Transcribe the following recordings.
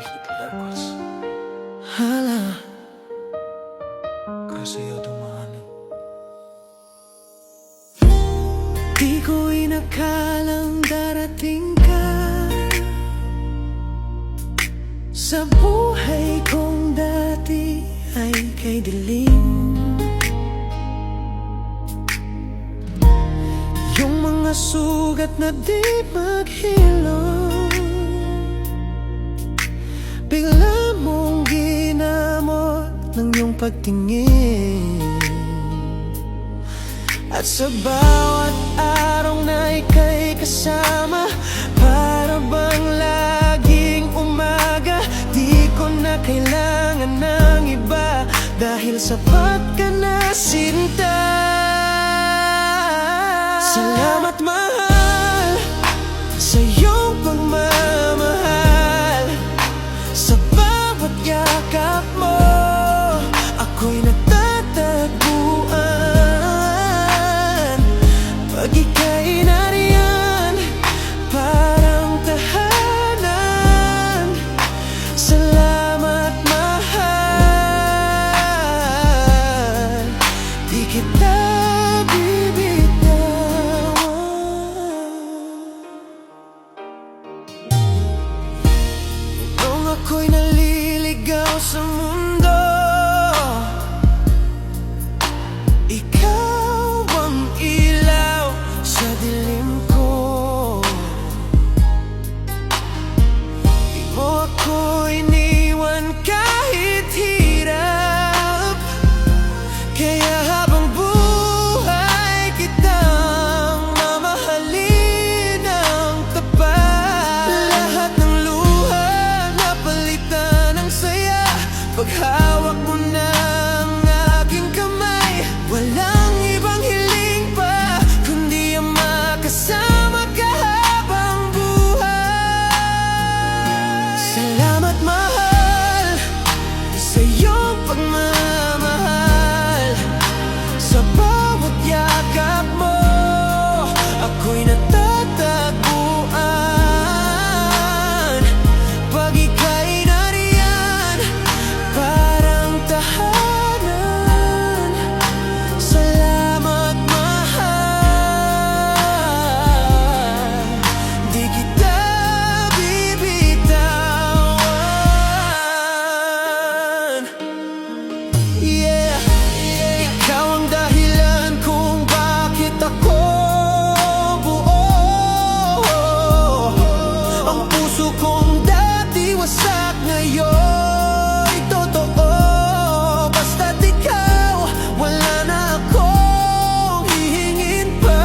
Marquito Darkos. Hala, Kasi ayaw dumaan. di ko inakalang darating ka sa buhay kong dati ay kay dilim. Yung mga sugat na di maghilom, bigla mong ginamot ng iyong pagtingin. At sa bawat araw na ika'y kasama, para bang laging umaga. Di ko na kailangan ng iba, dahil sapat ka na, sinta. Salamat mahal sa iyong pagmamahal. Sa bawat yakap mo, ako'y natatagpuan. Pag ika'y nariyan, parang tahanan. Salamat mahal, di kita bibitawan. Nung ako'y naliligaw sa mundo, ikaw ang ilaw sa dilim ko. Di mo ako iniwan kahit hirap, kaya habang buhay kitang mamahalin ng tapat. Lahat ng luha napalitan ng saya, paghawak mo ng aking kamay. Walang ibang hiling pa, kundi ang makasama ka habang buhay. Salamat mahal sa iyong pagmamahal. Sa bawat yakap mo, ako'y natatagpuan. Pag ika'y nariyan, parang tahanan. Salamat mahal, di kita bibitawan. Yeah, ikaw ang dahilan kung bakit ako buo. Ang puso kong dati wasak, ngayon'y totoo. Basta't ikaw, wala na akong hihingin pa.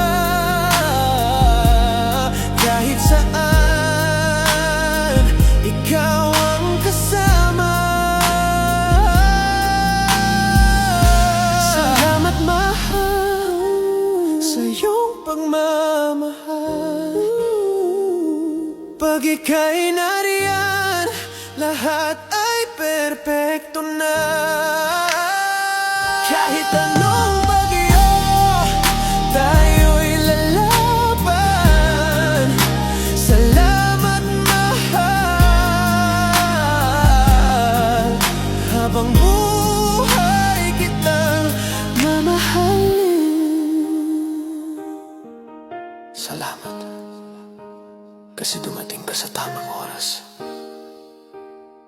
Kahit saan, ikaw ang kasama. Salamat mahal sa iyong pagmamahal. Pag ika'y nariyan, lahat ay perpekto na. Kahit anong bagyo, tayo'y lalaban. Salamat mahal, habang buhay kitang mamahalin. Salamat, kasi dumating ka sa tamang oras.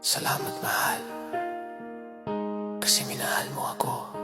Salamat mahal, kasi minahal mo ako.